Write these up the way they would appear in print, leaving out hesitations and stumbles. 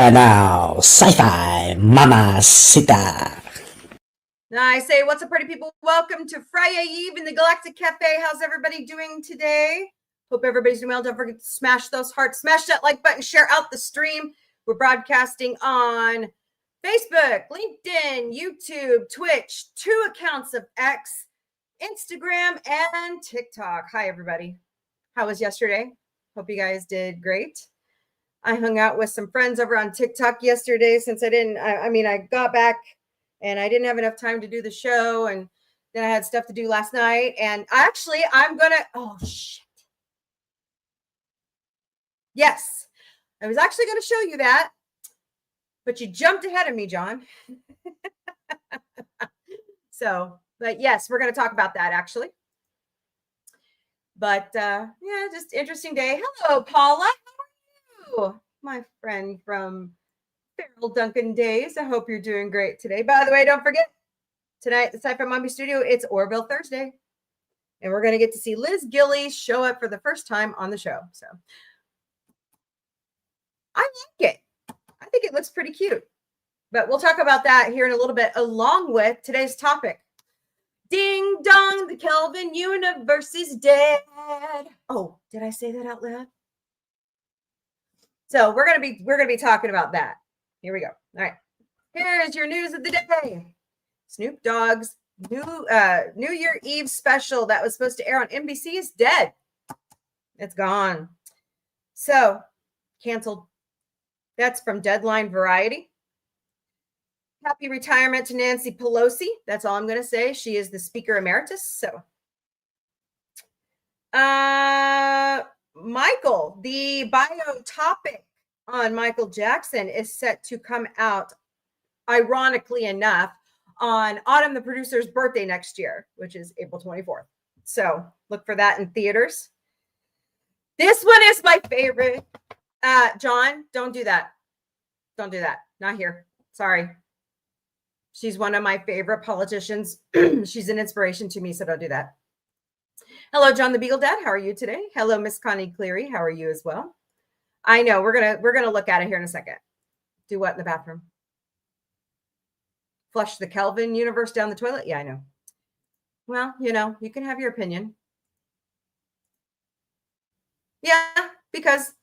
And now, sci-fi mamacita. I say, what's up, party people? Welcome to Friday Eve in the Galactic Café. How's everybody doing today? Hope everybody's doing well. Don't forget to smash those hearts, smash that like button, share out the stream. We're broadcasting on Facebook, LinkedIn, YouTube, Twitch, 2 accounts of X, Instagram, and TikTok. Hi, everybody. How was yesterday? Hope you guys did great. I hung out with some friends over on TikTok yesterday since I got back and I didn't have enough time to do the show. And then I had stuff to do last night. And oh, shit. Yes, I was actually going to show you that, but you jumped ahead of me, John. But yes, we're going to talk about that actually. But yeah, just interesting day. Hello, Paula. How are you? My friend from Feral Duncan days. I hope you're doing great today. By the way, don't forget, tonight, the Sci-Fi Mombie Studio, it's Orville Thursday. And we're going to get to see Liz Gillies show up for the first time on the show. So I like it. I think it looks pretty cute. But we'll talk about that here in a little bit, along with today's topic. Ding dong, the Kelvin universe is dead. Oh, did I say that out loud? So we're gonna be talking about that. Here we go. All right. Here's your news of the day. Snoop Dogg's New Year Eve special that was supposed to air on NBC is dead. It's gone. So canceled. That's from Deadline Variety. Happy retirement to Nancy Pelosi. That's all I'm going to say. She is the Speaker Emeritus. So, Michael, the biotopic on Michael Jackson is set to come out, ironically enough, on Autumn the Producer's birthday next year, which is April 24th. So, look for that in theaters. This one is my favorite. John, don't do that. Don't do that. Not here. Sorry. She's one of my favorite politicians. She's an inspiration to me, so don't do that. Hello, John the Beagle Dad. How are you today? Hello, Miss Connie Cleary. How are you as well? I know we're gonna look at it here in a second. Do what in the bathroom? Flush the Kelvin universe down the toilet? Yeah, I know. Well, you can have your opinion. Yeah, because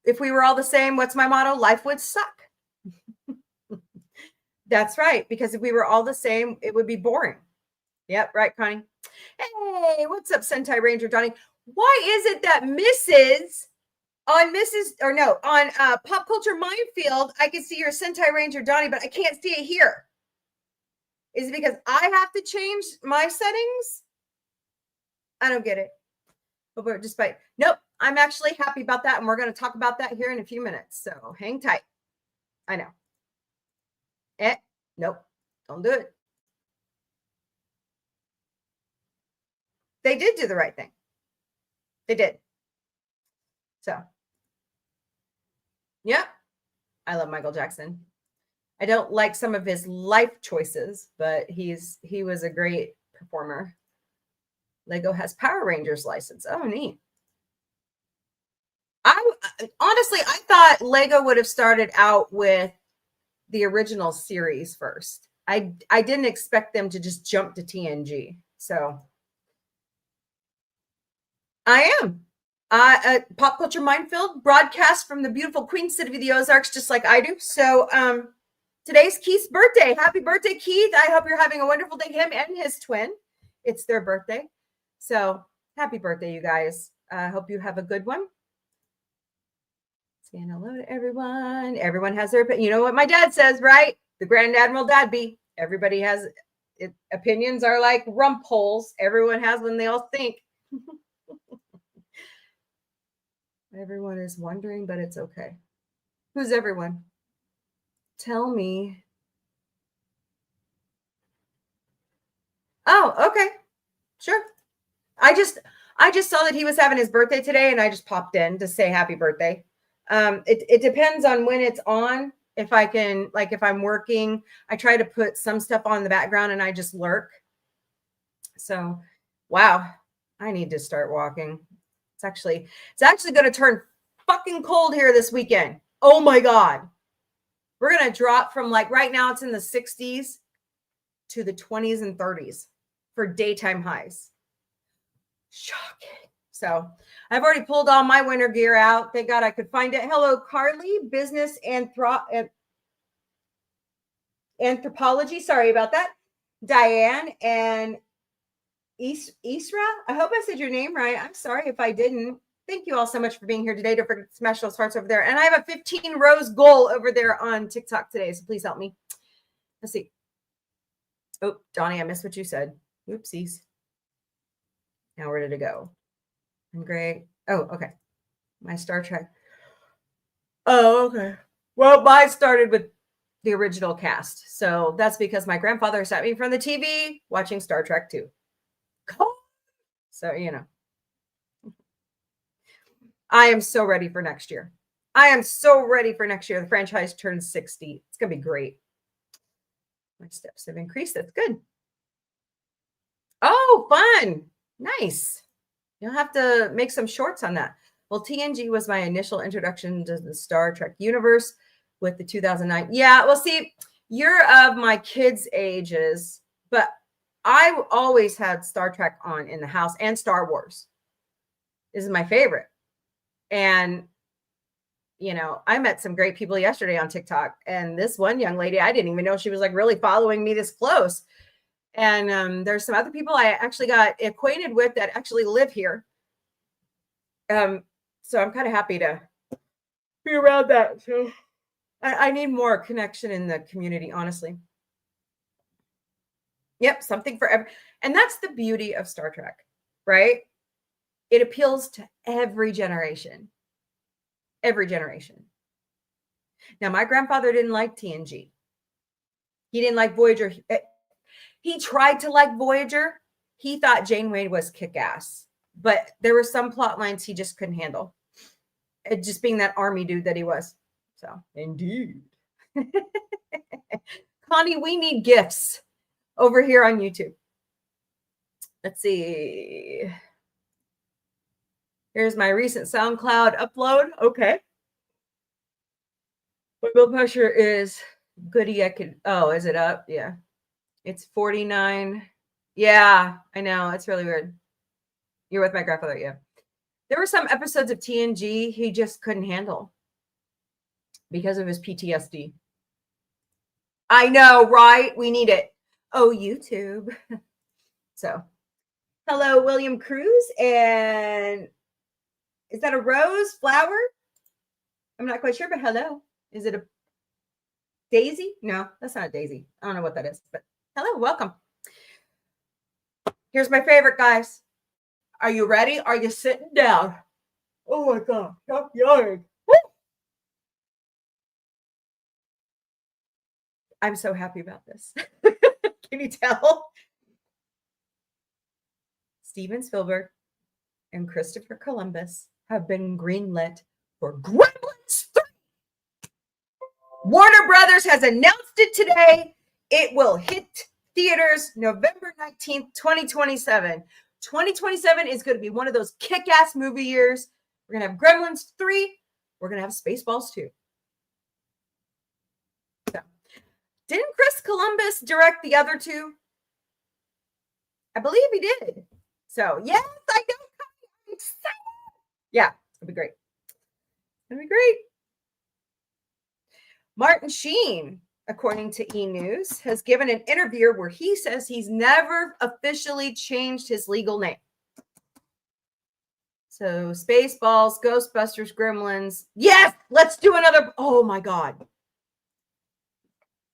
if we were all the same, what's my motto? Life would suck. That's right. Because if we were all the same, it would be boring. Yep. Right, Connie. Hey, what's up, Sentai Ranger Donnie? Why is it that on Pop Culture Minefield, I can see your Sentai Ranger Donnie, but I can't see it here? Is it because I have to change my settings? I don't get it. But nope, I'm actually happy about that. And we're going to talk about that here in a few minutes. So hang tight. I know. Nope, don't do it. They did do the right thing. They did. So, yeah, I love Michael Jackson. I don't like some of his life choices, but he was a great performer. Lego has Power Rangers license. Oh, neat. Honestly, I thought Lego would have started out with the original series first. I didn't expect them to just jump to TNG. So I am. Pop Culture Minefield broadcast from the beautiful Queen City of the Ozarks, just like I do. So today's Keith's birthday. Happy birthday, Keith. I hope you're having a wonderful day. Him and his twin. It's their birthday. So happy birthday, you guys. I hope you have a good one. Saying hello to everyone. Everyone has their opinion. You know what my dad says, right? The Grand Admiral Dadby. Everybody has it. Opinions are like rump holes. Everyone has when they all think. Everyone is wondering, but it's okay. Who's everyone? Tell me. Oh, okay. Sure. I just saw that he was having his birthday today, and I just popped in to say happy birthday. It depends on when it's on. If I can, like, if I'm working, I try to put some stuff on in the background and I just lurk. So, wow, I need to start walking. It's actually going to turn fucking cold here this weekend. Oh my God. We're going to drop from like right now it's in the 60s to the 20s and 30s for daytime highs. Shocking. So I've already pulled all my winter gear out. Thank God I could find it. Hello, Carly, business anthropology. Sorry about that. Diane and Isra. I hope I said your name right. I'm sorry if I didn't. Thank you all so much for being here today. Don't forget to smash those hearts over there. And I have a 15 rows goal over there on TikTok today. So please help me. Let's see. Oh, Donnie, I missed what you said. Oopsies. Now where did it go? And Greg. Oh, okay. My Star Trek. Oh, okay. Well, mine started with the original cast. So that's because my grandfather sat me in front of the TV watching Star Trek 2. So, you know. I am so ready for next year. I am so ready for next year. The franchise turns 60. It's going to be great. My steps have increased. That's good. Oh, fun. Nice. You'll have to make some shorts on that. Well, TNG was my initial introduction to the Star Trek universe with the 2009. Yeah, well, see, you're of my kids' ages, but I always had Star Trek on in the house and Star Wars. This is my favorite. And, you know, I met some great people yesterday on TikTok. And this one young lady, I didn't even know she was like really following me this close. And there's some other people I actually got acquainted with that actually live here. So I'm kind of happy to be around that. So I need more connection in the community, honestly. Yep, something for every. And that's the beauty of Star Trek, right? It appeals to every generation. Every generation. Now, my grandfather didn't like TNG. He didn't like Voyager. He tried to like Voyager. He thought Janeway was kick-ass. But there were some plot lines he just couldn't handle. It just being that army dude that he was. So, indeed. Connie, we need gifts over here on YouTube. Let's see. Here's my recent SoundCloud upload. Okay. My blood pressure is goody. I could. Oh, is it up? Yeah. It's 49. Yeah, I know. It's really weird. You're with my grandfather. Yeah. There were some episodes of TNG he just couldn't handle because of his PTSD. I know, right? We need it. Oh, YouTube. So, hello, William Cruz. And is that a rose flower? I'm not quite sure, but hello. Is it a daisy? No, that's not a daisy. I don't know what that is, but hello, welcome. Here's my favorite, guys. Are you ready? Are you sitting down? Oh my God. Stop yawning. Woo! I'm so happy about this. Can you tell? Steven Spielberg and Christopher Columbus have been greenlit for Gremlins 3. Warner Brothers has announced it today. It will hit theaters November 19th, 2027. 2027 is going to be one of those kick-ass movie years. We're going to have Gremlins 3. We're going to have Spaceballs 2. So, didn't Chris Columbus direct the other two? I believe he did. So, yes, I know. I'm excited. Yeah, it'll be great. It'll be great. Martin Sheen, according to E! News, has given an interview where he says he's never officially changed his legal name. So Spaceballs, Ghostbusters, Gremlins. Yes, let's do another. Oh my God.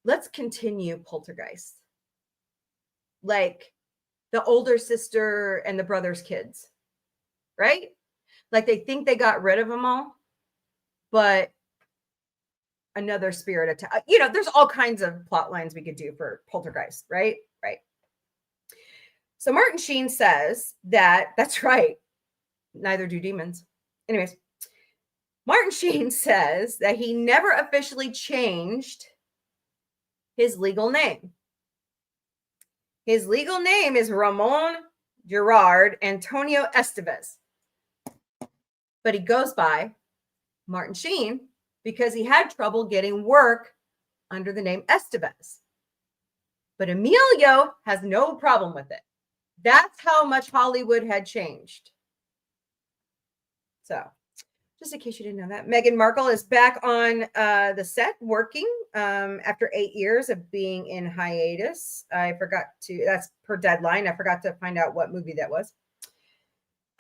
Let's continue Poltergeist. Like the older sister and the brother's kids, right? Like they think they got rid of them all, but another spirit attack. You know, there's all kinds of plot lines we could do for Poltergeist, right? Right. So Martin Sheen says that's right. Neither do demons. Anyways, Martin Sheen says that he never officially changed his legal name. His legal name is Ramon Gerard Antonio Estevez. But he goes by Martin Sheen because he had trouble getting work under the name Estevez. But Emilio has no problem with it. That's how much Hollywood had changed. So, just in case you didn't know that, Meghan Markle is back on the set working after 8 years of being in hiatus. That's per deadline. I forgot to find out what movie that was.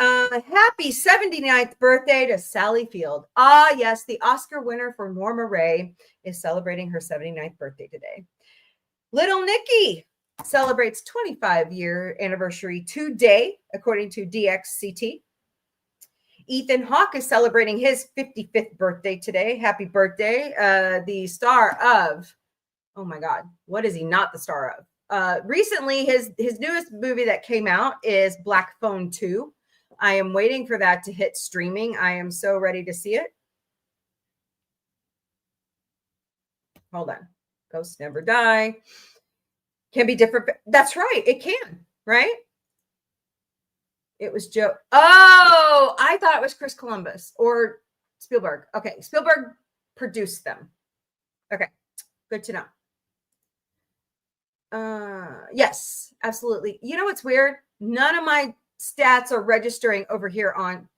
Happy 79th birthday to Sally Field. Ah, yes, the Oscar winner for Norma Ray is celebrating her 79th birthday today. Little Nicky celebrates 25-year anniversary today, according to DXCT. Ethan Hawke is celebrating his 55th birthday today. Happy birthday. The star of, oh my God, what is he not the star of? Recently, his newest movie that came out is Black Phone 2. I am waiting for that to hit streaming. I am so ready to see it. Hold on. Ghosts never die. Can be different. That's right. It can, right? It was Joe. Oh, I thought it was Chris Columbus or Spielberg. Okay. Spielberg produced them. Okay. Good to know. Yes, absolutely. You know what's weird? None of my stats are registering over here on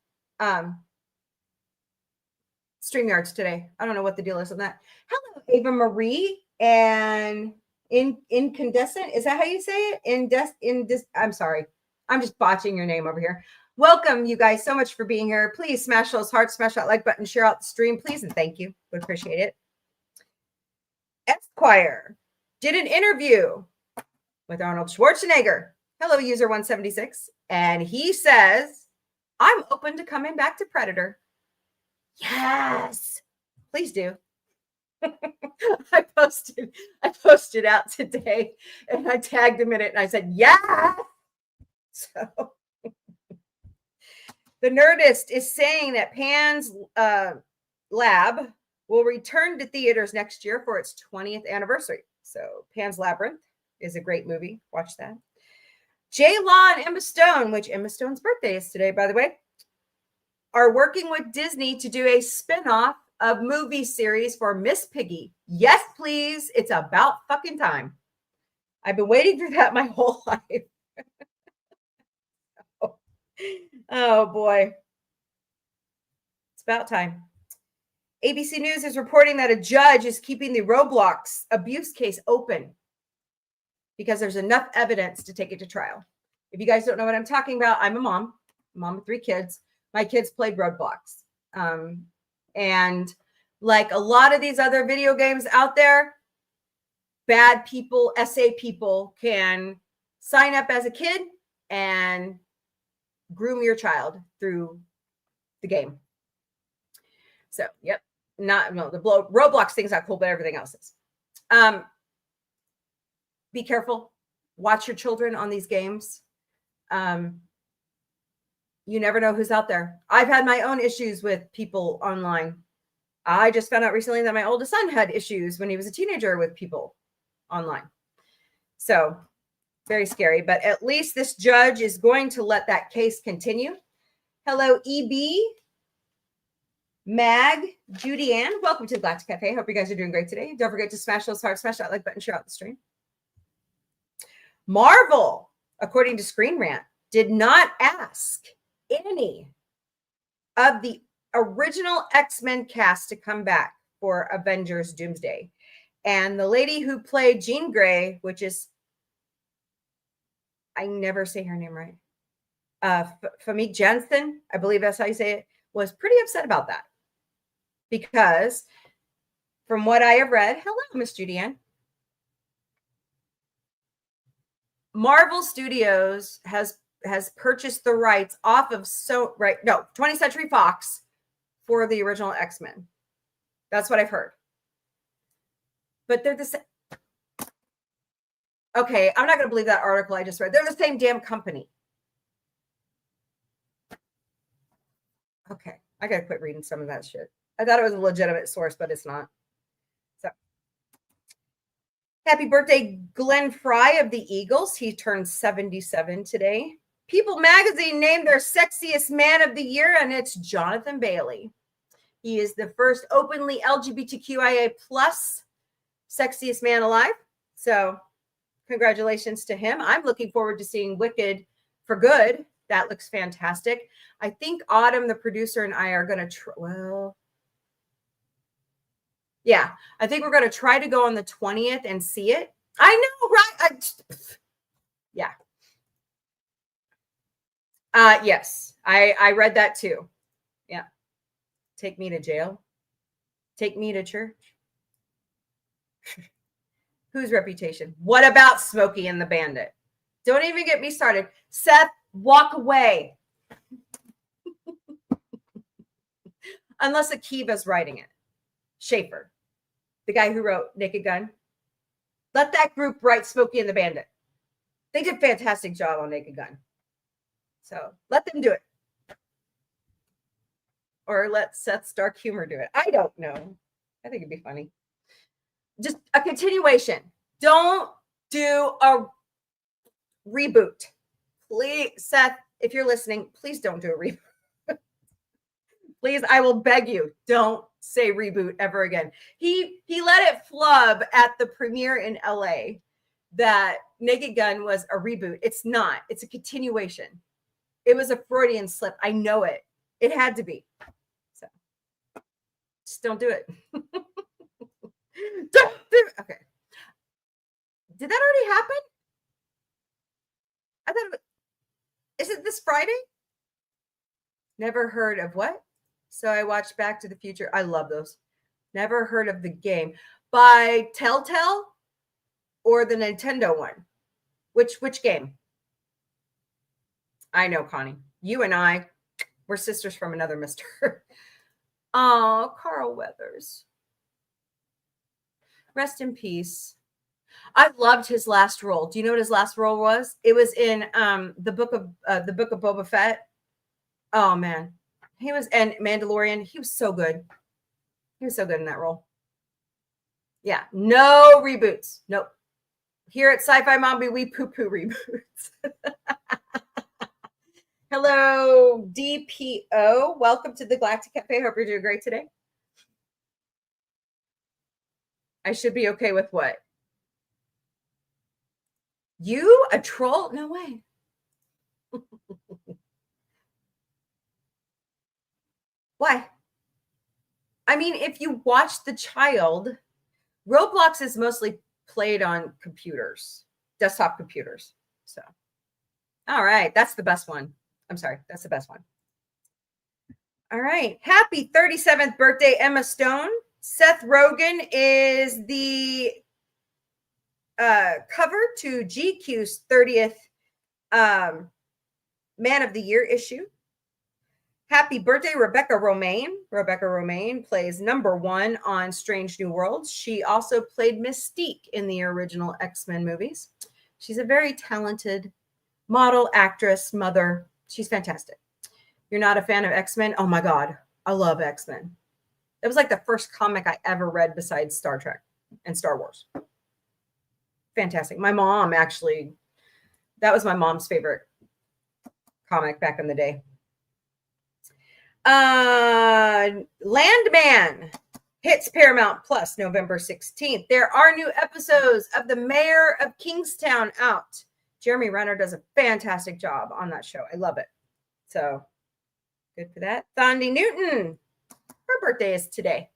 StreamYards today. I don't know what the deal is on that. Hello, Ava Marie and Incandescent. Is that how you say it? I'm sorry. I'm just botching your name over here. Welcome, you guys, so much for being here. Please smash those hearts, smash that like button, share out the stream, please, and thank you. Would appreciate it. Esquire did an interview with Arnold Schwarzenegger. Hello, user 176. And he says, I'm open to coming back to Predator. Yes, please do. I posted out today and I tagged him in it and I said, yeah. So the Nerdist is saying that Pan's Lab will return to theaters next year for its 20th anniversary. So Pan's Labyrinth is a great movie. Watch that. J. Law and Emma Stone, which Emma Stone's birthday is today, by the way, are working with Disney to do a spinoff of movie series for Miss Piggy. Yes, please. It's about fucking time. I've been waiting for that my whole life. Oh, boy. It's about time. ABC News is reporting that a judge is keeping the Roblox abuse case open because there's enough evidence to take it to trial. If you guys don't know what I'm talking about, I'm a mom of 3 kids. My kids played Roblox. And like a lot of these other video games out there, bad people, SA people can sign up as a kid and groom your child through the game. So, yep. The Roblox thing's not cool, but everything else is. Be careful. Watch your children on these games. You never know who's out there. I've had my own issues with people online. I just found out recently that my oldest son had issues when he was a teenager with people online. So very scary, but at least this judge is going to let that case continue. Hello, EB, Mag, Judy Ann. Welcome to the Galactic Café. Hope you guys are doing great today. Don't forget to smash those hearts, smash that like button, share out the stream. Marvel, according to Screen Rant, did not ask any of the original X-Men cast to come back for Avengers Doomsday. And the lady who played Jean Grey, which is, I never say her name right, Famke Janssen, I believe that's how you say it, was pretty upset about that. Because from what I have read, hello, Miss Judy Ann, Marvel Studios has purchased the rights off of 20th Century Fox for the original X-Men. That's what I've heard. But they're the same. Okay, I'm not going to believe that article I just read. They're the same damn company. Okay, I got to quit reading some of that shit. I thought it was a legitimate source, but it's not. So, happy birthday, Glenn Fry of the Eagles. He turned 77 today. People magazine named their sexiest man of the year, and it's Jonathan Bailey. He is the first openly LGBTQIA plus sexiest man alive. So congratulations to him. I'm looking forward to seeing Wicked for Good. That looks fantastic. I think Autumn, the producer, and I are going to I think we're going to try to go on the 20th and see it. I know, right? Yes, I read that too. Yeah. Take me to jail. Take me to church. Whose reputation? What about Smokey and the Bandit? Don't even get me started. Seth, walk away. Unless Akiva's writing it. Schaefer, the guy who wrote Naked Gun. Let that group write Smokey and the Bandit. They did a fantastic job on Naked Gun. So let them do it. Or let Seth's dark humor do it. I don't know. I think it'd be funny. Just a continuation. Don't do a reboot. Please, Seth, if you're listening, please don't do a reboot. Please, I will beg you, don't say reboot ever again. He let it flub at the premiere in LA that Naked Gun was a reboot. It's not. It's a continuation. It was a Freudian slip. I know it. It had to be. So just don't do it. Don't do it. Okay. Did that already happen? I thought is it this Friday? Never heard of what? So I watched Back to the Future. I love those. Never heard of the game. By Telltale or the Nintendo one? Which game? I know, Connie. You and I, we're sisters from another mister. Oh, Carl Weathers. Rest in peace. I loved his last role. Do you know what his last role was? It was in the book of Boba Fett. Oh man, he was and Mandalorian. He was so good. He was so good in that role. Yeah, no reboots. Nope. Here at Sci-Fi Mombie, we poo-poo reboots. Hello, DPO. Welcome to the Galactic Café. Hope you're doing great today. I should be okay with what? You? A troll? No way. Why? I mean, if you watch The Child, Roblox is mostly played on computers, desktop computers. So, all right. That's the best one. I'm sorry. That's the best one. All right. Happy 37th birthday, Emma Stone. Seth Rogen is the cover to GQ's 30th Man of the Year issue. Happy birthday, Rebecca Romaine. Rebecca Romaine plays number 1 on Strange New Worlds. She also played Mystique in the original X-Men movies. She's a very talented model, actress, mother. She's fantastic. You're not a fan of X-Men? Oh my God. I love X-Men. It was like the first comic I ever read besides Star Trek and Star Wars. Fantastic. My mom actually, that was my mom's favorite comic back in the day. Landman hits Paramount Plus November 16th. There are new episodes of The Mayor of Kingstown out. Jeremy Renner does a fantastic job on that show. I love it. So good for that. Thandi Newton, her birthday is today.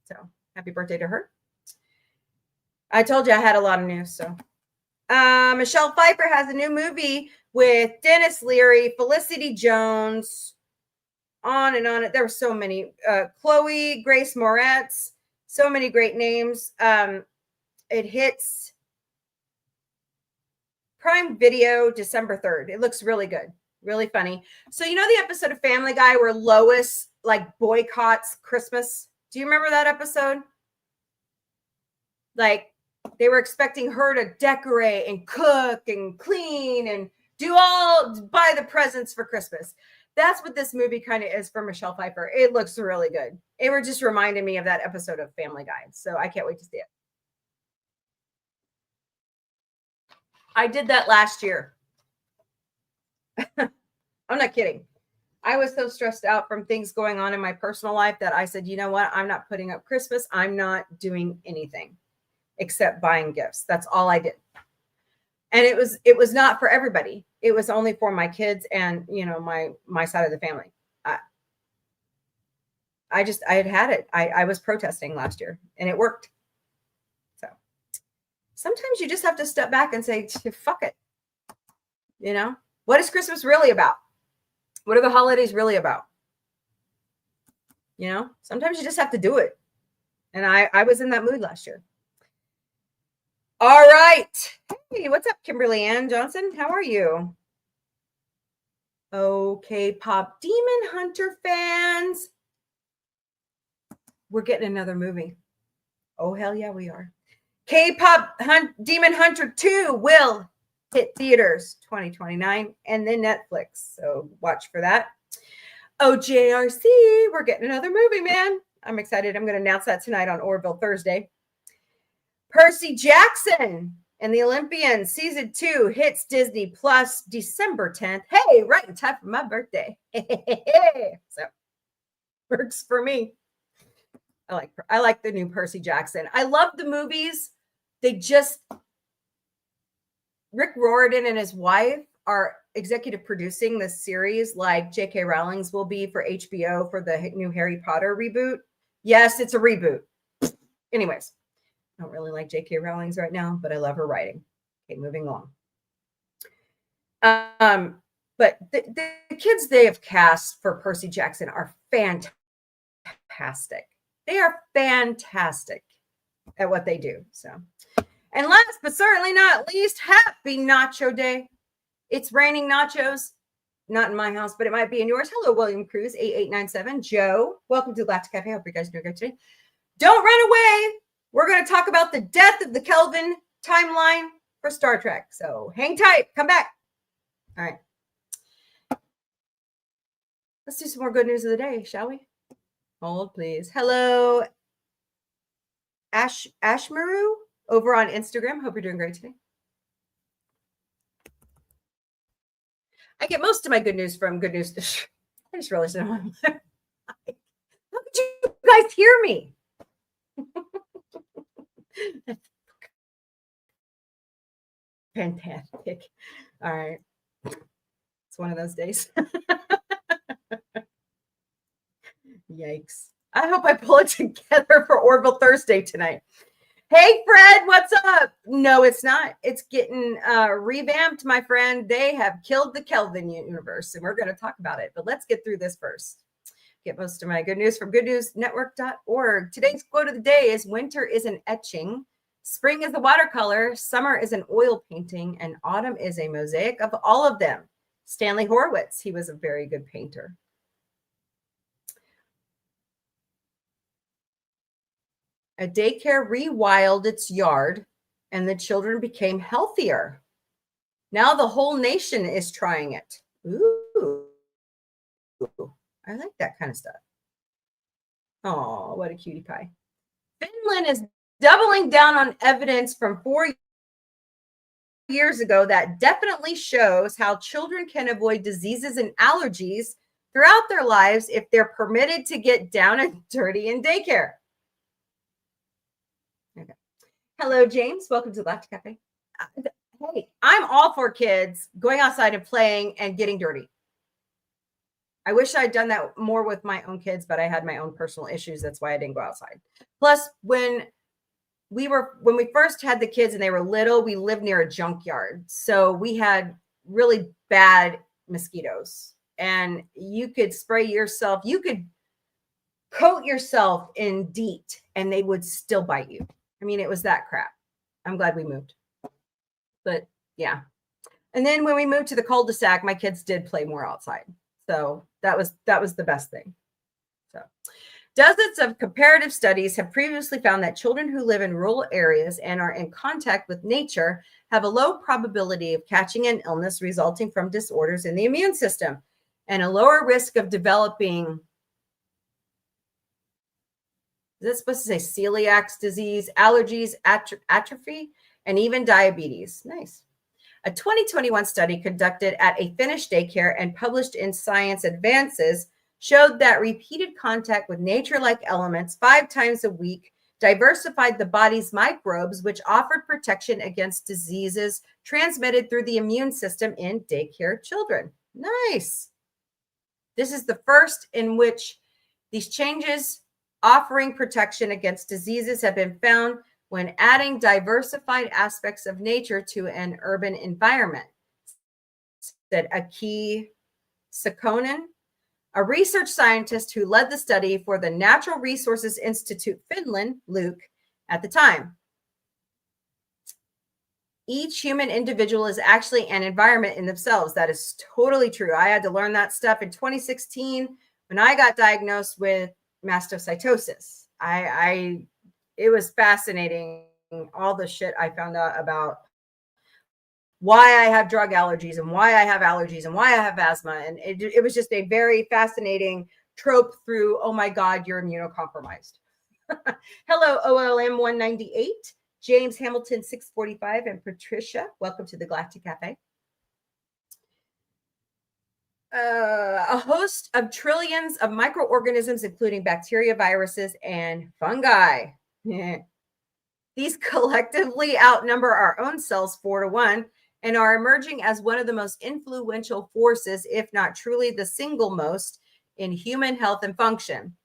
So happy birthday to her. I told you I had a lot of news. So Michelle Pfeiffer has a new movie with Dennis Leary, Felicity Jones, on and on. There were so many. Chloe Grace Moretz, so many great names. It hits Prime Video December 3rd. It looks really good, really funny. So you know the episode of Family Guy where Lois like boycotts Christmas? Do you remember that episode? Like they were expecting her to decorate and cook and clean and buy the presents for Christmas. That's what this movie kind of is for Michelle Pfeiffer. It looks really good. It were just reminding me of that episode of Family Guy. So I can't wait to see it. I did that last year. I'm not kidding. I was so stressed out from things going on in my personal life that I said, you know what? I'm not putting up Christmas. I'm not doing anything. except buying gifts. That's all I did. And it was not for everybody. It was only for my kids and, you know, my side of the family. I had it. I was protesting last year and it worked. So sometimes you just have to step back and say, fuck it. You know, what is Christmas really about? What are the holidays really about? You know, sometimes you just have to do it. And I was in that mood last year. All right. Hey, what's up, Kimberly Ann Johnson? How are you? Okay, Pop Demon Hunter fans. We're getting another movie. Oh, hell yeah, we are. K-Pop Demon Hunter 2 will hit theaters 2029 and then Netflix. So watch for that. OJRC, we're getting another movie, man. I'm excited. I'm going to announce that tonight on Orville Thursday. Percy Jackson and the Olympians season 2 hits Disney Plus December 10th. Hey, right in time for my birthday. So works for me. I like the new Percy Jackson. I love the movies. They just Rick Riordan and his wife are executive producing this series like J.K. Rowling's will be for HBO for the new Harry Potter reboot. Yes, it's a reboot. Anyways, I don't really like J.K. Rowling's right now, but I love her writing. Okay, moving along. But the kids they have cast for Percy Jackson are fantastic. They are fantastic at what they do. So, and last but certainly not least, happy Nacho Day. It's raining nachos. Not in my house, but it might be in yours. Hello, William Cruz, 8897. Joe, welcome to Galactic Café. Hope you guys are doing good today. Don't run away. We're going to talk about the death of the Kelvin timeline for Star Trek. So hang tight. Come back. All right. Let's do some more good news of the day, shall we? Hold, please. Hello, Ashmaru over on Instagram. Hope you're doing great today. I get most of my good news from Good News. I just realized how could you guys hear me? Fantastic. All right. It's one of those days. Yikes. I hope I pull it together for Orville Thursday tonight. Hey, Fred, what's up? No, it's not. It's getting revamped, my friend. They have killed the Kelvin universe, and we're going to talk about it. But let's get through this first. Get most of my good news from goodnewsnetwork.org. Today's quote of the day is, winter is an etching, spring is a watercolor, summer is an oil painting, and autumn is a mosaic of all of them. Stanley Horowitz, he was a very good painter. A daycare rewilded its yard and the children became healthier. Now the whole nation is trying it. Ooh, I like that kind of stuff. Oh, what a cutie pie. Finland is doubling down on evidence from 4 years ago that definitely shows how children can avoid diseases and allergies throughout their lives if they're permitted to get down and dirty in daycare. Okay. Hello, James. Welcome to Galactic Café. Hey, I'm all for kids going outside and playing and getting dirty. I wish I'd done that more with my own kids, but I had my own personal issues. That's why I didn't go outside. Plus, when we first had the kids and they were little, we lived near a junkyard. So we had really bad mosquitoes, and you could spray yourself. You could coat yourself in DEET and they would still bite you. I mean, it was that crap. I'm glad we moved. But yeah. And then when we moved to the cul-de-sac, my kids did play more outside. So that was the best thing. So dozens of comparative studies have previously found that children who live in rural areas and are in contact with nature have a low probability of catching an illness resulting from disorders in the immune system and a lower risk of developing, is this supposed to say celiac disease, allergies, atrophy, and even diabetes? Nice. A 2021 study conducted at a Finnish daycare and published in Science Advances showed that repeated contact with nature-like elements 5 times a week diversified the body's microbes, which offered protection against diseases transmitted through the immune system in daycare children. Nice. This is the first in which these changes offering protection against diseases have been found when adding diversified aspects of nature to an urban environment, said Aki Sakonen, a research scientist who led the study for the Natural Resources Institute Finland, Luke, at the time. Each human individual is actually an environment in themselves. That is totally true. I had to learn that stuff in 2016 when I got diagnosed with mastocytosis. It was fascinating, all the shit I found out about why I have drug allergies and why I have allergies and why I have asthma. And it was just a very fascinating trope through, oh my God, you're immunocompromised. Hello, OLM 198, James Hamilton 645, and Patricia. Welcome to the Galactic Café. A host of trillions of microorganisms, including bacteria, viruses, and fungi. These collectively outnumber our own cells 4-1 and are emerging as one of the most influential forces, if not truly the single most, in human health and function.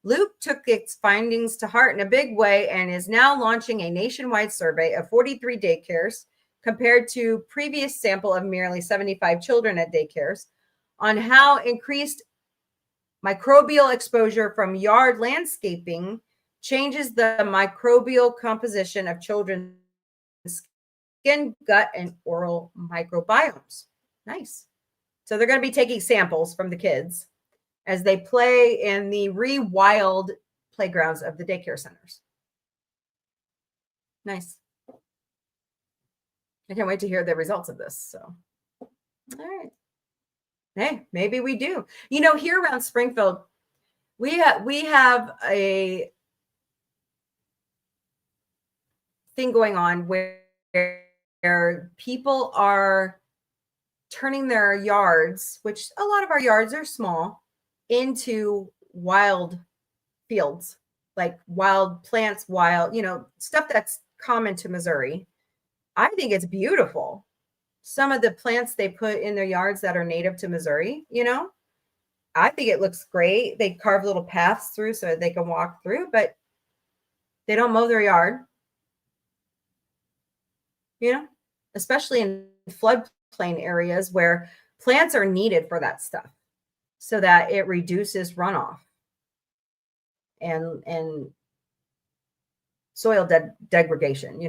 Luke took its findings to heart in a big way and is now launching a nationwide survey of 43 daycares, compared to previous sample of merely 75 children at daycares, on how increased microbial exposure from yard landscaping changes the microbial composition of children's skin, gut, and oral microbiomes. Nice. So they're going to be taking samples from the kids as they play in the rewild playgrounds of the daycare centers. Nice. I can't wait to hear the results of this. So, all right. Hey, maybe we do. You know, here around Springfield, we have a thing going on where people are turning their yards, which a lot of our yards are small, into wild fields, like wild plants, wild, stuff that's common to Missouri. I think it's beautiful. Some of the plants they put in their yards that are native to Missouri, I think it looks great. They carve little paths through so they can walk through, but they don't mow their yard, especially in floodplain areas where plants are needed for that stuff so that it reduces runoff and soil degradation,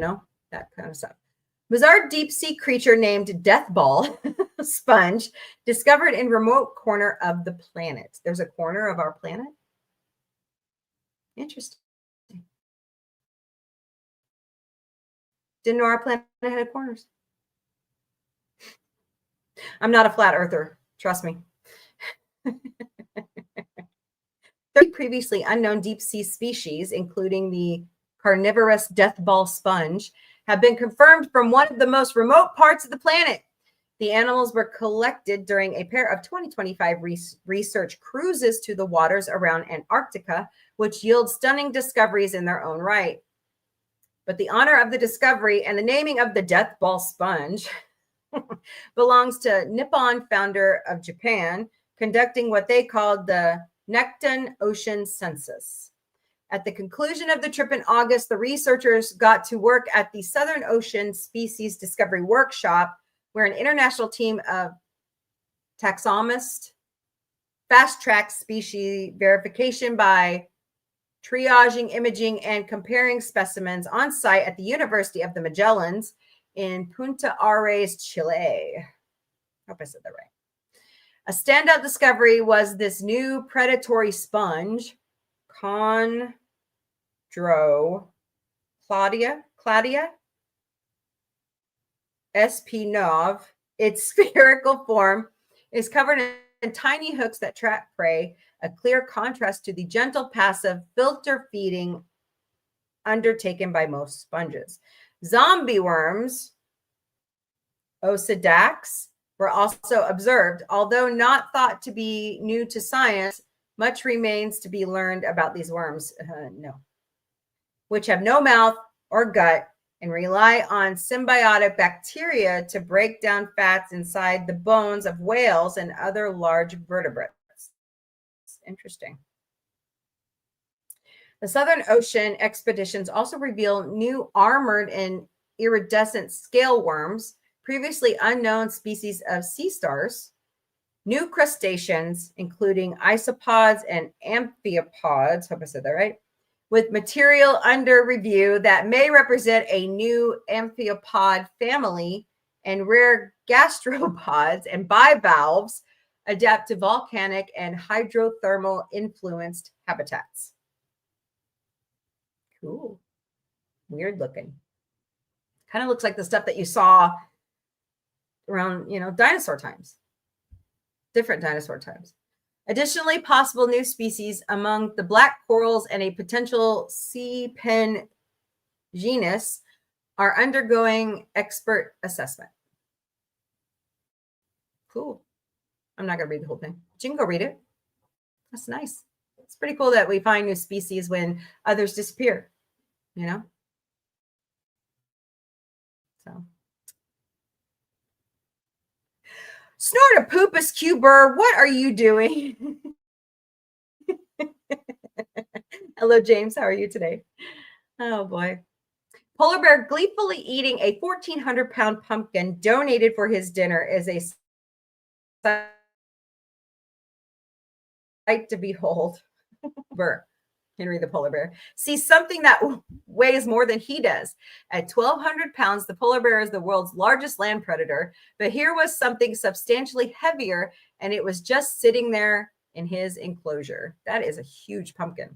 that kind of stuff. Bizarre deep sea creature named Death Ball sponge discovered in remote corner of the planet. There's a corner of our planet. Interesting. Didn't know our planet had corners. I'm not a flat earther. Trust me. 30 previously unknown deep sea species, including the carnivorous death ball sponge, have been confirmed from one of the most remote parts of the planet. The animals were collected during a pair of 2025 research cruises to the waters around Antarctica, which yield stunning discoveries in their own right. But the honor of the discovery and the naming of the death ball sponge belongs to Nippon founder of Japan, conducting what they called the Nekton Ocean Census. At the conclusion of the trip in August, the researchers got to work at the Southern Ocean Species Discovery Workshop, where an international team of taxonomists fast-tracked species verification by triaging, imaging, and comparing specimens on site at the University of the Magellans in Punta Arenas, Chile. I hope I said that right. A standout discovery was this new predatory sponge, Chondro Claudia SP Nov. Its spherical form is covered in tiny hooks that trap prey, a clear contrast to the gentle, passive filter feeding undertaken by most sponges. Zombie worms, Osidax, were also observed. Although not thought to be new to science, much remains to be learned about these worms. No. which have no mouth or gut and rely on symbiotic bacteria to break down fats inside the bones of whales and other large vertebrates. Interesting. The Southern Ocean expeditions also reveal new armored and iridescent scale worms, previously unknown species of sea stars, new crustaceans, including isopods and amphipods, hope I said that right, with material under review that may represent a new amphipod family, and rare gastropods and bivalves adapt to volcanic and hydrothermal influenced habitats. Cool. Weird looking. Kind of looks like the stuff that you saw around, dinosaur times. Different dinosaur times. Additionally, possible new species among the black corals and a potential sea pen genus are undergoing expert assessment. Cool. I'm not going to read the whole thing, but you can go read it. That's nice. It's pretty cool that we find new species when others disappear, So. Snortopoopas Cuber, what are you doing? Hello, James. How are you today? Oh, boy. Polar bear gleefully eating a 1,400-pound pumpkin donated for his dinner is a sight to behold. Henry the polar bear sees something that weighs more than he does. At 1,200 pounds, the polar bear is the world's largest land predator, but here was something substantially heavier, and it was just sitting there in his enclosure. That is a huge pumpkin.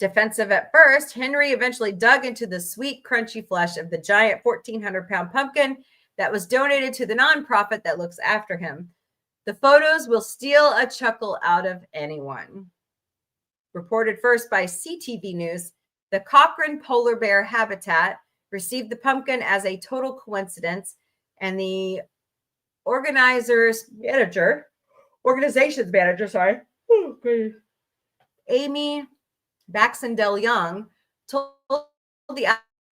Defensive at first, Henry eventually dug into the sweet, crunchy flesh of the giant 1,400-pound pumpkin that was donated to the nonprofit that looks after him. The photos will steal a chuckle out of anyone. Reported first by CTV News, the Cochrane Polar Bear Habitat received the pumpkin as a total coincidence, and the organization's manager, Amy Baxendale-Young, told the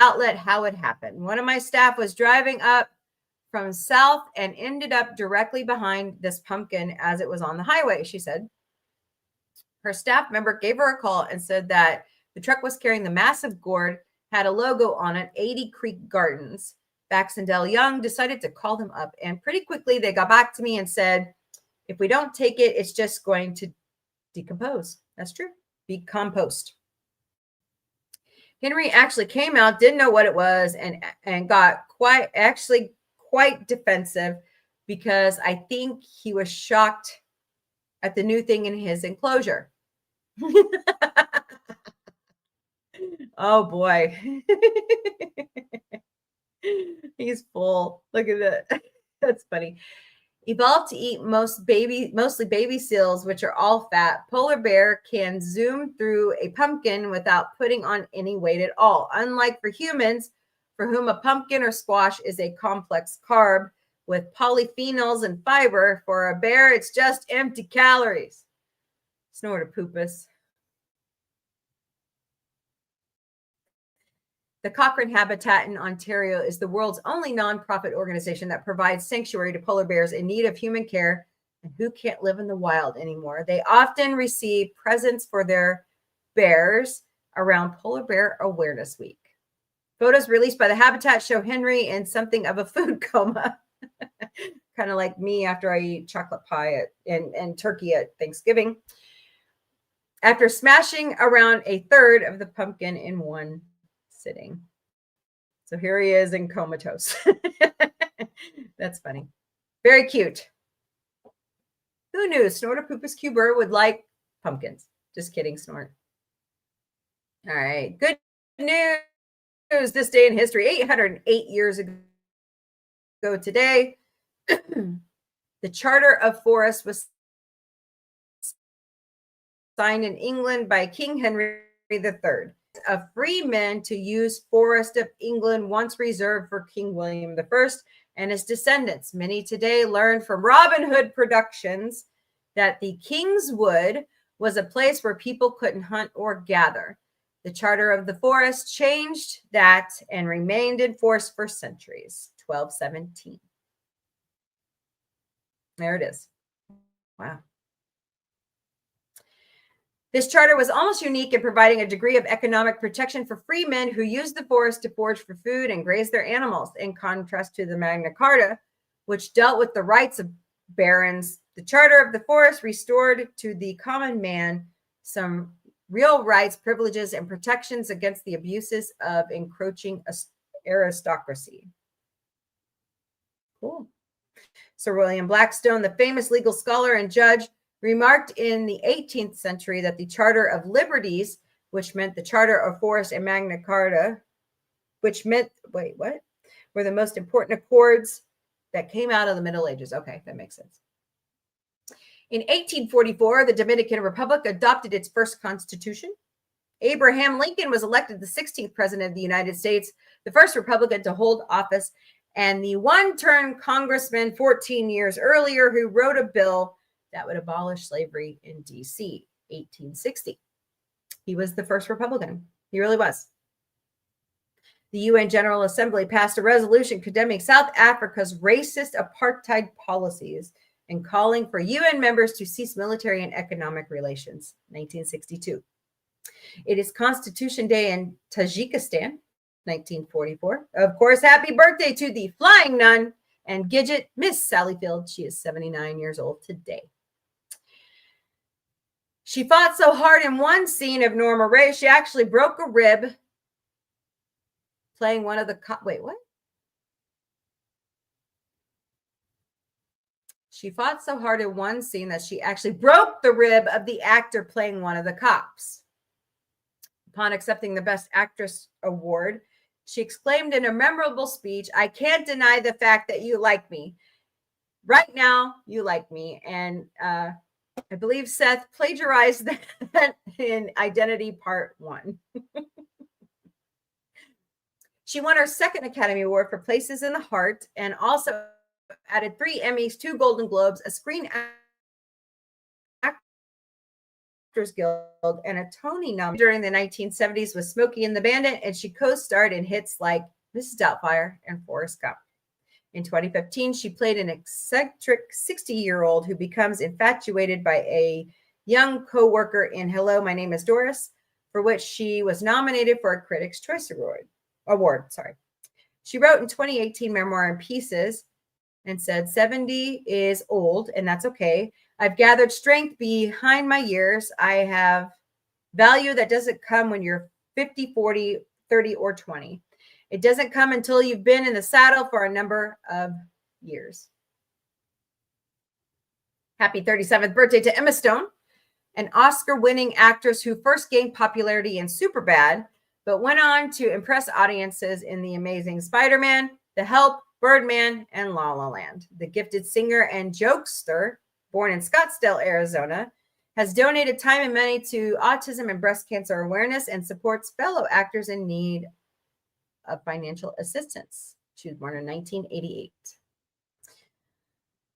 outlet how it happened. One of my staff was driving up from south and ended up directly behind this pumpkin as it was on the highway, she said. Her staff member gave her a call and said that the truck was carrying the massive gourd, had a logo on it, 80 Creek Gardens. Baxendale-Young decided to call them up, and pretty quickly they got back to me and said, if we don't take it, it's just going to decompose. That's true. Be compost. Henry actually came out, didn't know what it was, and got quite defensive because I think he was shocked at the new thing in his enclosure. Oh boy. He's full. Look at that. That's funny. Evolved to eat mostly baby seals, which are all fat. Polar bear can zoom through a pumpkin without putting on any weight at all. Unlike for humans, for whom a pumpkin or squash is a complex carb with polyphenols and fiber, for a bear, it's just empty calories. Snortopoopas. The Cochrane Habitat in Ontario is the world's only nonprofit organization that provides sanctuary to polar bears in need of human care and who can't live in the wild anymore. They often receive presents for their bears around Polar Bear Awareness Week. Photos released by the Habitat show Henry in something of a food coma, kind of like me after I eat chocolate pie and turkey at Thanksgiving, after smashing around a third of the pumpkin in one sitting. So here he is in comatose. That's funny. Very cute. Who knew Snortopoopas Cuber would like pumpkins? Just kidding, Snort. All right. Good news this day in history. 808 years ago today, the Charter of Forests was signed in England by King Henry III. Of free men to use Forest of England once reserved for King William I and his descendants. Many today learn from Robin Hood Productions that the King's Wood was a place where people couldn't hunt or gather. The Charter of the Forest changed that and remained in force for centuries. 1217. There it is. Wow. This charter was almost unique in providing a degree of economic protection for free men who used the forest to forage for food and graze their animals, in contrast to the Magna Carta, which dealt with the rights of barons. The Charter of the Forest restored to the common man some real rights, privileges, and protections against the abuses of encroaching aristocracy. Cool. Sir William Blackstone, the famous legal scholar and judge, remarked in the 18th century that the Charter of Liberties, which meant the Charter of Forest and Magna Carta, which meant, were the most important accords that came out of the Middle Ages. Okay, that makes sense. In 1844, the Dominican Republic adopted its first constitution. Abraham Lincoln was elected the 16th president of the United States, the first Republican to hold office, and the one-term congressman 14 years earlier who wrote a bill that would abolish slavery in D.C., 1860. He was the first Republican. He really was. The UN General Assembly passed a resolution condemning South Africa's racist apartheid policies and calling for UN members to cease military and economic relations, 1962. It is Constitution Day in Tajikistan, 1944. Of course, happy birthday to the Flying Nun and Gidget, Miss Sally Field. She is 79 years old today. She fought so hard in one scene of Norma Ray, she actually broke a rib playing one of the wait, what? She fought so hard in one scene that she actually broke the rib of the actor playing one of the cops. Upon accepting the Best Actress award, she exclaimed in a memorable speech, "I can't deny the fact that you like me. Right now, you like me." And I believe Seth plagiarized that in Identity Part 1. She won her second Academy Award for Places in the Heart and also added 3 Emmys, 2 Golden Globes, a Screen Actors Guild, and a Tony nomination during the 1970s with Smokey and the Bandit, and she co-starred in hits like Mrs. Doubtfire and Forrest Gump. In 2015, she played an eccentric 60-year-old who becomes infatuated by a young co-worker in Hello, My Name is Doris, for which she was nominated for a Critics' Choice Award. She wrote in 2018 Memoir in Pieces and said, 70 is old, and that's okay. I've gathered strength behind my years. I have value that doesn't come when you're 50, 40, 30, or 20. It doesn't come until you've been in the saddle for a number of years. Happy 37th birthday to Emma Stone, an Oscar-winning actress who first gained popularity in Superbad, but went on to impress audiences in The Amazing Spider-Man, The Help, Birdman, and La La Land. The gifted singer and jokester, born in Scottsdale, Arizona, has donated time and money to autism and breast cancer awareness and supports fellow actors in need of financial assistance. She was born in 1988.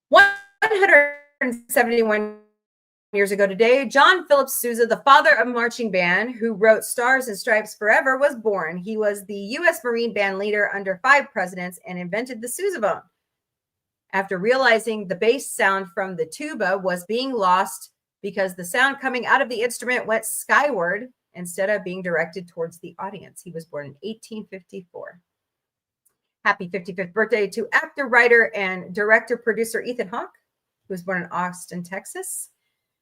171 years ago today, John Philip Sousa, the father of marching band, who wrote Stars and Stripes Forever, was born. He was the U.S. Marine band leader under 5 presidents and invented the Sousabone. After realizing the bass sound from the tuba was being lost because the sound coming out of the instrument went skyward instead of being directed towards the audience. He was born in 1854. Happy 55th birthday to actor, writer, and director-producer Ethan Hawke, who was born in Austin, Texas.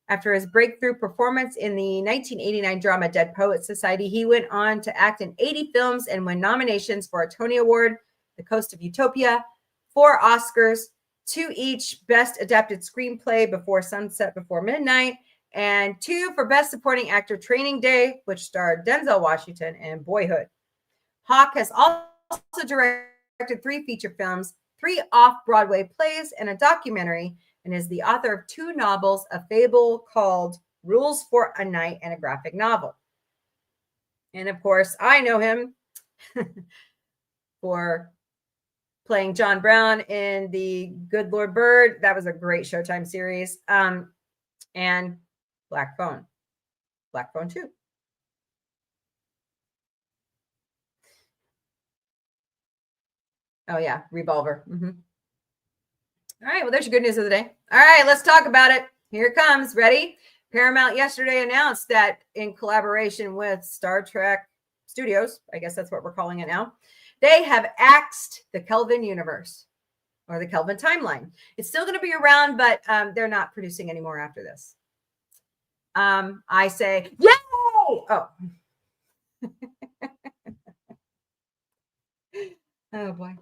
After his breakthrough performance in the 1989 drama Dead Poets Society, he went on to act in 80 films and win nominations for a Tony Award, The Coast of Utopia, 4 Oscars, 2 each Best Adapted Screenplay, Before Sunset, Before Midnight, and 2 for Best Supporting Actor, Training Day, which starred Denzel Washington, and Boyhood. Hawke has also directed 3 feature films, 3 off-Broadway plays, and a documentary, and is the author of 2 novels, a fable called Rules for a Night, and a graphic novel. And of course, I know him for playing John Brown in The Good Lord Bird. That was a great Showtime series. And Black Phone 2. Oh, yeah. Revolver. All right. Well, there's your good news of the day. All right. Let's talk about it. Here it comes. Ready? Paramount yesterday announced that in collaboration with Star Trek Studios, I guess that's what we're calling it now, they have axed the Kelvin universe or the Kelvin timeline. It's still going to be around, but they're not producing anymore after this. I say, yay! Oh. Oh, boy.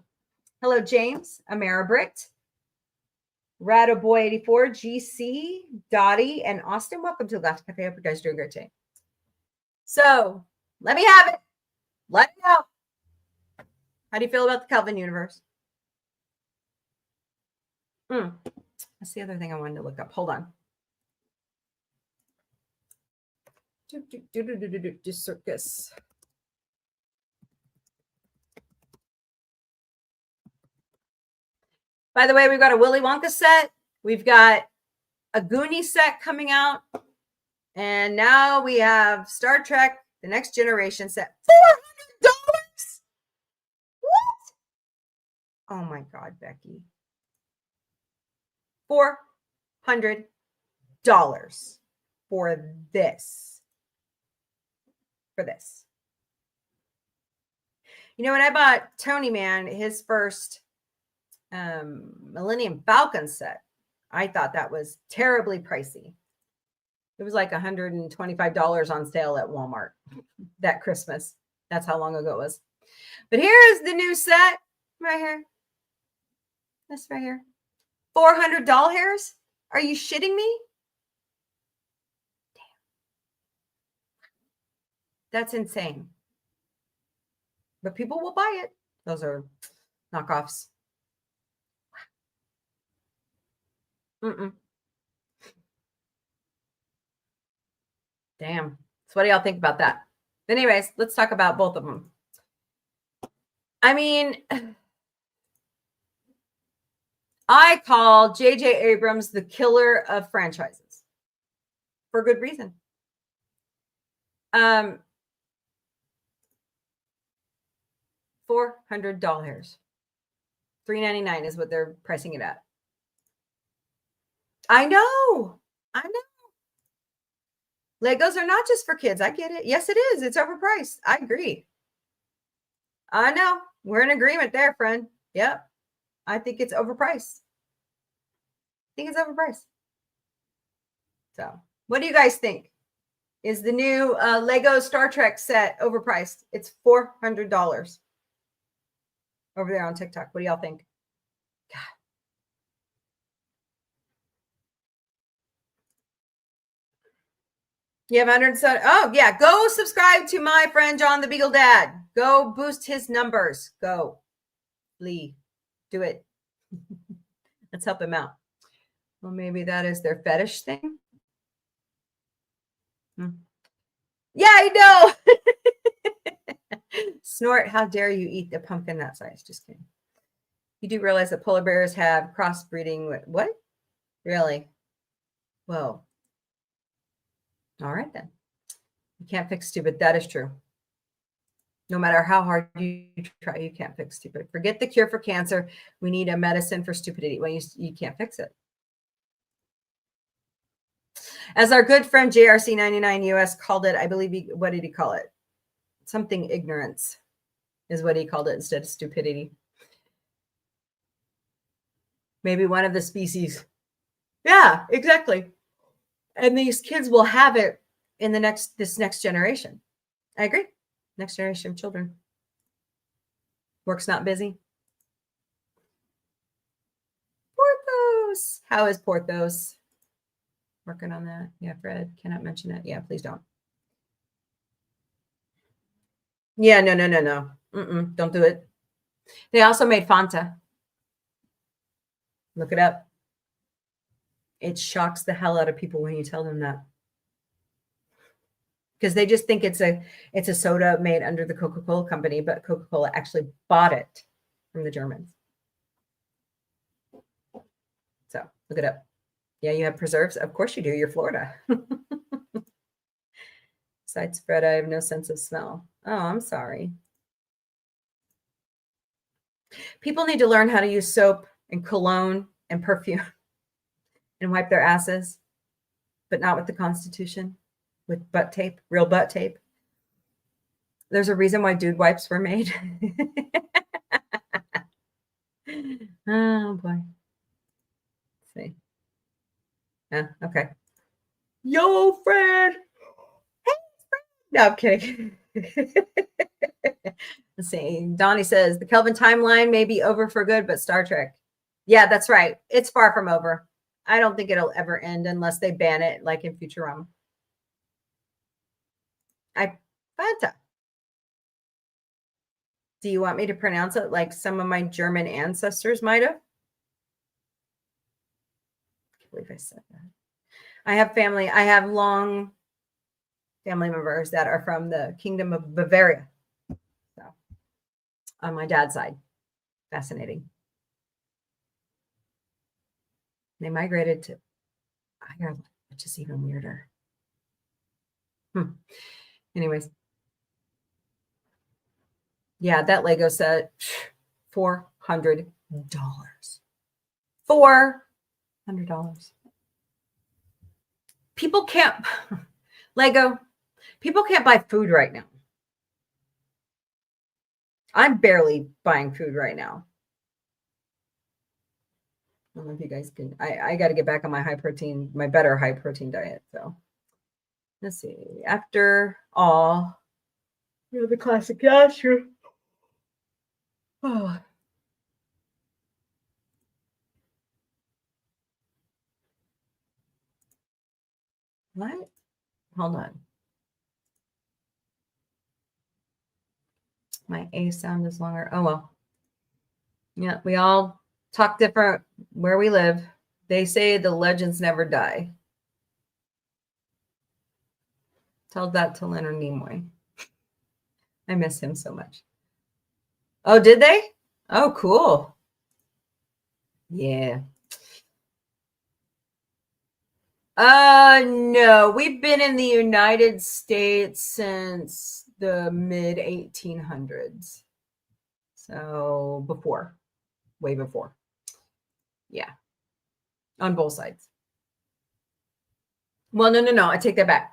Hello, James, Ameribrict, Radaboy84, GC, Dottie, and Austin. Welcome to the Galactic Café. I hope you guys are doing great today. So let me have it. Let me know. How do you feel about the Kelvin universe? That's the other thing I wanted to look up. Hold on. Circus. By the way, we've got a Willy Wonka set. We've got a Goonie set coming out. And now we have Star Trek, The Next Generation set. $400? What? Oh my God, Becky. $400 for this. For this. You know, when I bought Tony Man, his first Millennium Falcon set, I thought that was terribly pricey. It was like $125 on sale at Walmart that Christmas. That's how long ago it was. But here's the new set right here. This right here. 400 doll hairs? Are you shitting me? Damn. That's insane. But people will buy it. Those are knockoffs. Damn. So what do y'all think about that? But anyways, let's talk about both of them. I mean, I call J.J. Abrams the killer of franchises for good reason. $400 hairs. $3.99 is what they're pricing it at. I know. Legos are not just for kids. I get it. Yes, it is. It's overpriced. I agree. I know. We're in agreement there, friend. Yep. I think it's overpriced. So, what do you guys think? Is the new Lego Star Trek set overpriced? It's $400 over there on TikTok. What do y'all think? God. You have 107. Oh, yeah. Go subscribe to my friend John the Beagle Dad. Go boost his numbers. Go. Lee. Do it. Let's help him out. Well, maybe that is their fetish thing. Yeah, I know. Snort, how dare you eat the pumpkin that size? Just kidding. You do realize that polar bears have crossbreeding with what? Really? Whoa. All right, then. You can't fix stupid. That is true. No matter how hard you try, you can't fix stupid. Forget the cure for cancer. We need a medicine for stupidity. Well, you can't fix it. As our good friend JRC99 US called it, I believe what did he call it? Something ignorance is what he called it instead of stupidity. Maybe one of the species. Yeah, exactly. And these kids will have it in this next generation. I agree. Next generation of children. Work's not busy. Porthos. How is Porthos? Working on that. Yeah, Fred. Cannot mention it. Yeah, please don't. Yeah, no. Don't do it. They also made Fanta. Look it up. It shocks the hell out of people when you tell them that. Because they just think it's a soda made under the Coca-Cola company, but Coca-Cola actually bought it from the Germans. So look it up. Yeah, you have preserves. Of course you do. You're Florida. Besides Fred, I have no sense of smell. Oh, I'm sorry. People need to learn how to use soap and cologne and perfume and wipe their asses, but not with the Constitution, with butt tape, real butt tape. There's a reason why dude wipes were made. Oh boy. Let's see. Yeah, okay. Yo, Fred. Hey, Fred. No, I'm kidding. Let's see. Donnie says the Kelvin timeline may be over for good, but Star Trek. Yeah, that's right. It's far from over. I don't think it'll ever end unless they ban it like in Futurama. Fanta. Do you want me to pronounce it like some of my German ancestors might have? I can't believe I said that. I have long family members that are from the Kingdom of Bavaria. So, on my dad's side. Fascinating. They migrated to Ireland, which is even weirder. Anyways. Yeah, that Lego set, $400. $400. People can't, Lego, people can't buy food right now. I'm barely buying food right now. I don't know if you guys can, I got to get back on my better high protein diet. So let's see. After all, the classic, yeah, sure. Oh. What? Hold on. My A sound is longer. Oh, well. Yeah, we all talk different where we live. They say the legends never die. Tell that to Leonard Nimoy. I miss him so much. Oh, did they? Oh, cool. Yeah. No, we've been in the United States since the mid 1800s. So way before. Yeah. On both sides. Well, no, I take that back.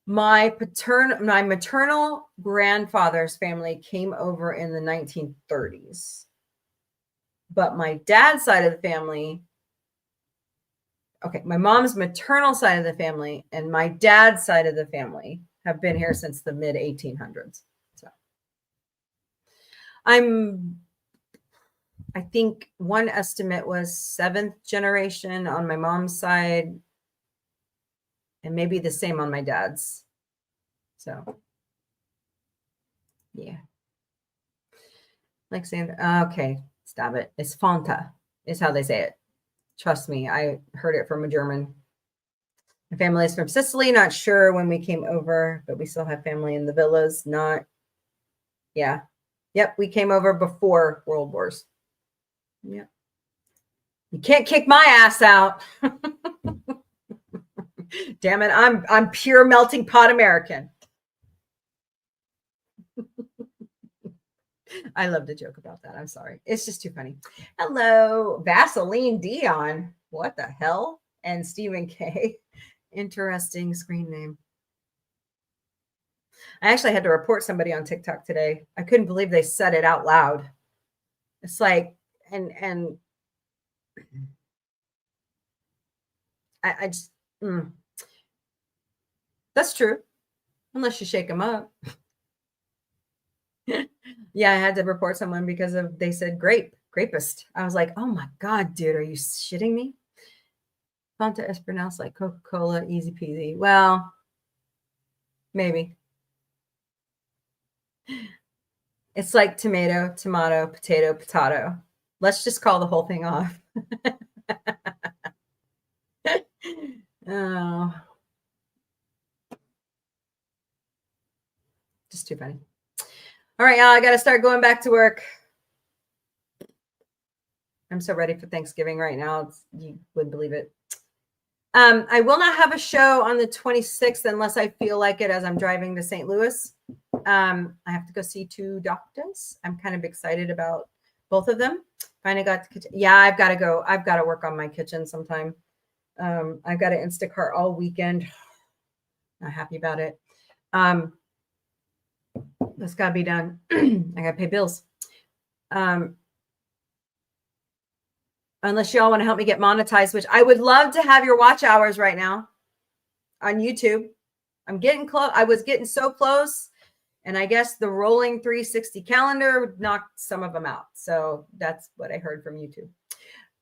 My maternal grandfather's family came over in the 1930s. But my dad's side of the family, okay, my mom's maternal side of the family and my dad's side of the family have been here since the mid 1800s. So I think one estimate was 7th generation on my mom's side and maybe the same on my dad's. So yeah. Like saying, okay, stop it. It's Fanta is how they say it. Trust me, I heard it from a German. My family is from Sicily. Not sure when we came over, but we still have family in the villas. Yeah. Yep, we came over before World Wars. Yep. You can't kick my ass out. Damn it, I'm pure melting pot American. I love to joke about that. I'm sorry. It's just too funny. Hello, Vaseline Dion. What the hell? And Stephen K. Interesting screen name. I actually had to report somebody on TikTok today. I couldn't believe they said it out loud. It's like, and I just, that's true. Unless you shake them up. Yeah, I had to report someone because they said grapist. I was like, oh my God, dude, are you shitting me? Fanta is pronounced like Coca-Cola, easy peasy. Well, maybe. It's like tomato, potato, potato. Let's just call the whole thing off. Oh. Just too funny. All right, y'all, I got to start going back to work. I'm so ready for Thanksgiving right now. You wouldn't believe it. I will not have a show on the 26th unless I feel like it as I'm driving to St. Louis. I have to go see 2 doctors. I'm kind of excited about Both of them. Finally got the kitchen. Yeah, I've got to go. I've got to work on my kitchen sometime. I've got to Instacart all weekend. Not happy about it. That's got to be done. I got to pay bills. Unless y'all want to help me get monetized, which I would love to have your watch hours right now on YouTube. I'm getting close. I was getting so close. And I guess the rolling 360 calendar knocked some of them out. So that's what I heard from YouTube.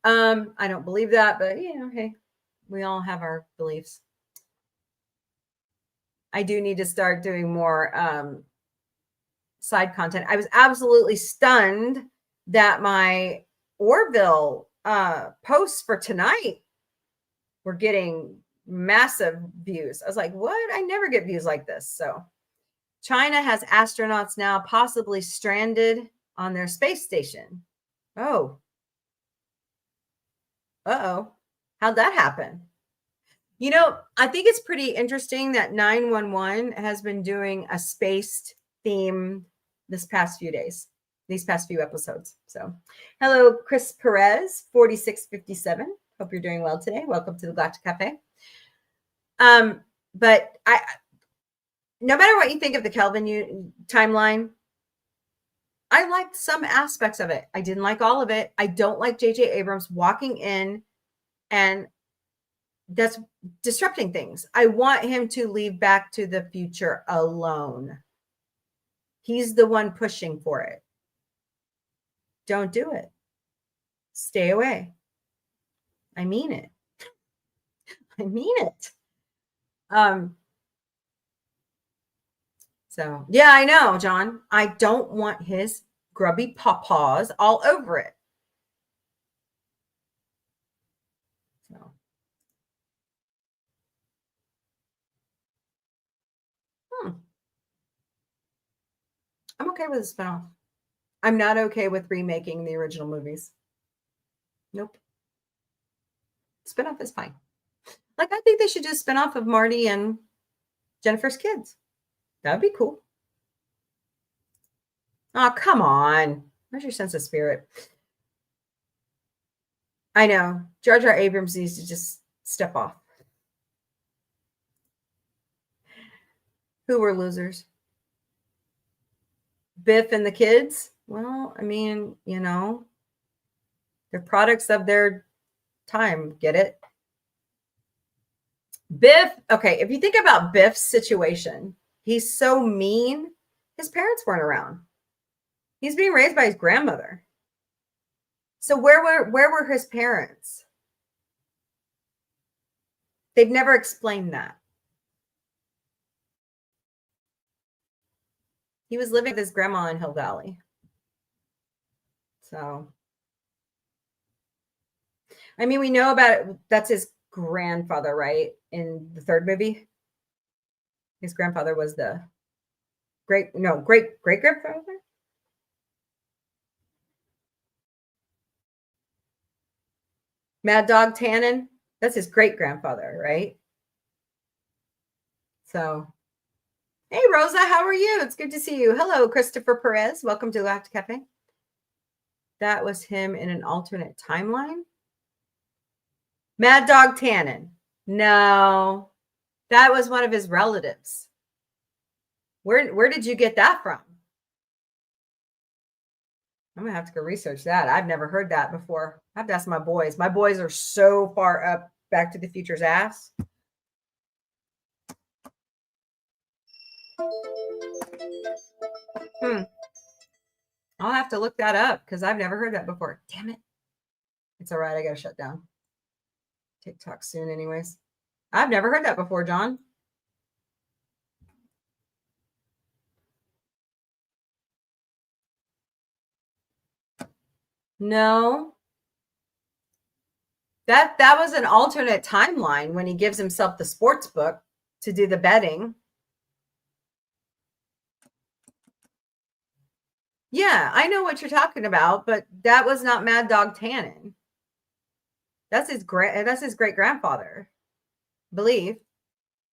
I don't believe that, but hey, we all have our beliefs. I do need to start doing more side content. I was absolutely stunned that my Orville posts for tonight were getting massive views. I was like, what? I never get views like this. So China has astronauts now possibly stranded on their space station. Oh. Uh-oh. How'd that happen? I think it's pretty interesting that 911 has been doing a spaced theme these past few episodes. So hello, Chris Perez, 4657. Hope you're doing well today. Welcome to the Galactic Café. But no matter what you think of the Kelvin timeline, I liked some aspects of it. I didn't like all of it. I don't like J.J. Abrams walking in and that's disrupting things. I want him to leave Back to the Future alone. He's the one pushing for it. Don't do it. Stay away. I mean it. I mean it. So, yeah, I know, John. I don't want his grubby pawpaws all over it. So. I'm okay with a spinoff. I'm not okay with remaking the original movies. Nope. Spinoff is fine. Like, I think they should do a spinoff of Marty and Jennifer's kids. That would be cool. Oh, come on. Where's your sense of spirit? I know. Jar Jar Abrams needs to just step off. Who were losers? Biff and the kids? Well, I mean, they're products of their time. Get it? Biff, okay, if you think about Biff's situation, he's so mean. His parents weren't around. He's being raised by his grandmother. So where were his parents? They've never explained that. He was living with his grandma in Hill Valley. So, I mean, we know about it. That's his grandfather, right? In the third movie, his grandfather was the great grandfather. Mad Dog Tannen, that's his great grandfather, right? So, hey, Rosa, how are you? It's good to see you. Hello, Christopher Perez. Welcome to Galactic Cafe. That was him in an alternate timeline. Mad Dog Tannen. No, that was one of his relatives. Where did you get that from? I'm going to have to go research that. I've never heard that before. I have to ask my boys. My boys are so far up Back to the Future's ass. I'll have to look that up because I've never heard that before. Damn it. It's all right. I got to shut down TikTok soon anyways. I've never heard that before, John. No. That was an alternate timeline when he gives himself the sports book to do the betting. Yeah, I know what you're talking about, but that was not Mad Dog Tannen. That's his great grandfather, I believe,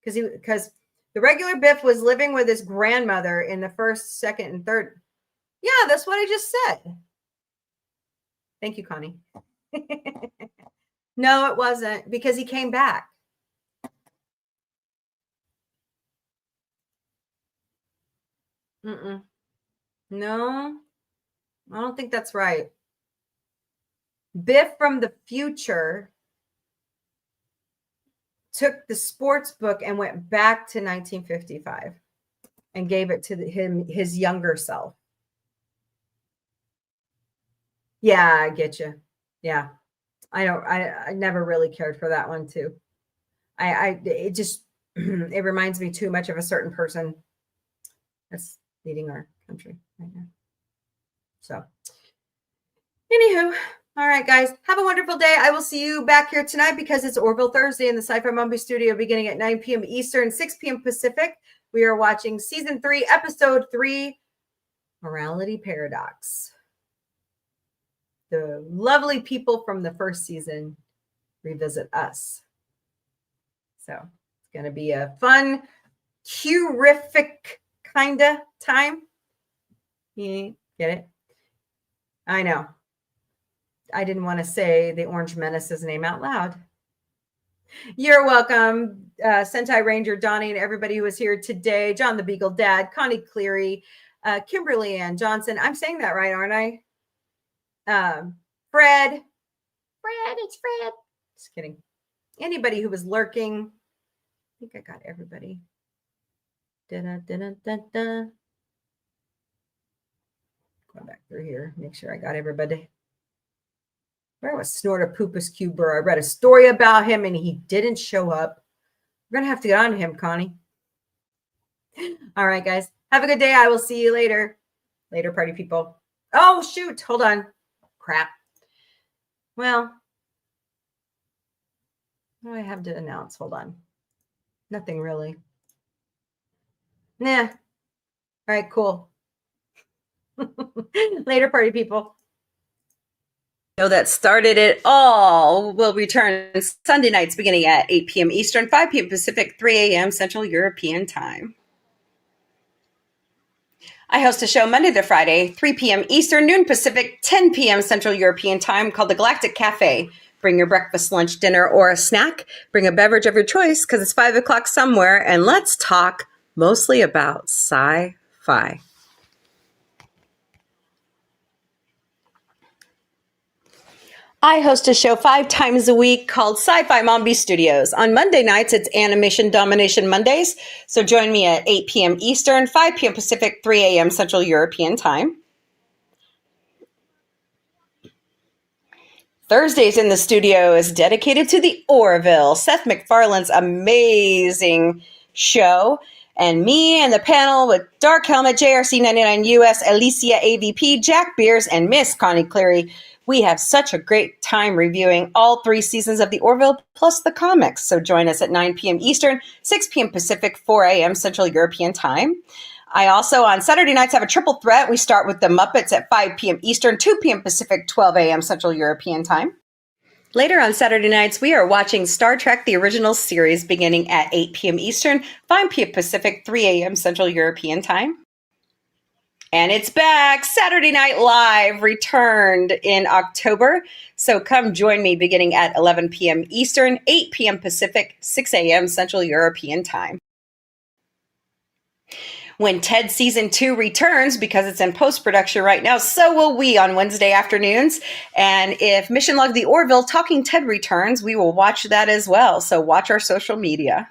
because the regular Biff was living with his grandmother in the first, second, and third. Yeah, that's what I just said. Thank you, Connie. No, it wasn't, because he came back. No, I don't think that's right. Biff from the future took the sports book and went back to 1955 and gave it to his younger self. Yeah, I get you. Yeah. I never really cared for that one too. It just, it reminds me too much of a certain person that's leading our country right now. So, anywho, all right, guys, have a wonderful day. I will see you back here tonight because it's Orville Thursday in the Sci-Fi Mombie studio beginning at 9 p.m. Eastern, 6 p.m. Pacific. We are watching season 3, episode 3, Morality Paradox. The lovely people from the first season revisit us. So it's going to be a fun, Q-rific kind of time. You get it? I know. I didn't want to say the Orange Menace's name out loud. You're welcome, Sentai Ranger Donnie and everybody who was here today. John the Beagle Dad, Connie Cleary, Kimberly Ann Johnson. I'm saying that right, aren't I? Fred, it's Fred. Just kidding. Anybody who was lurking. I think I got everybody. Going back through here, make sure I got everybody. Where was Snorta Poopus Cuber? I read a story about him and he didn't show up. We're going to have to get on to him, Connie. All right, guys. Have a good day. I will see you later. Later, party people. Oh, shoot. Hold on. Crap. Well, what do I have to announce? Hold on. Nothing really. Nah. All right, cool. Later, party people. That started it all will return Sunday nights beginning at 8 p.m. Eastern, 5 p.m. Pacific, 3 a.m. Central European Time. I host a show Monday to Friday, 3 p.m. Eastern, noon Pacific, 10 p.m. Central European Time called the Galactic Café. Bring your breakfast, lunch, dinner, or a snack. Bring a beverage of your choice because it's 5 o'clock somewhere, and let's talk mostly about sci-fi. I host a show 5 times a week called Sci-Fi Mombie Studios. On Monday nights, it's Animation Domination Mondays. So join me at 8 p.m. Eastern, 5 p.m. Pacific, 3 a.m. Central European Time. Thursdays in the studio is dedicated to the Orville, Seth MacFarlane's amazing show. And me and the panel with Dark Helmet, JRC99 US, Alicia AVP, Jack Beers, and Miss Connie Cleary. We have such a great time reviewing all 3 seasons of the Orville plus the comics. So join us at 9 p.m. Eastern, 6 p.m. Pacific, 4 a.m. Central European Time. I also, on Saturday nights, have a triple threat. We start with the Muppets at 5 p.m. Eastern, 2 p.m. Pacific, 12 a.m. Central European Time. Later on Saturday nights, we are watching Star Trek, the original series, beginning at 8 p.m. Eastern, 5 p.m. Pacific, 3 a.m. Central European Time. And it's back. Saturday Night Live returned in October. So come join me beginning at 11 p.m. Eastern, 8 p.m. Pacific, 6 a.m. Central European Time. When Ted Season 2 returns, because it's in post-production right now, so will we on Wednesday afternoons. And if Mission Log the Orville Talking Ted returns, we will watch that as well. So watch our social media.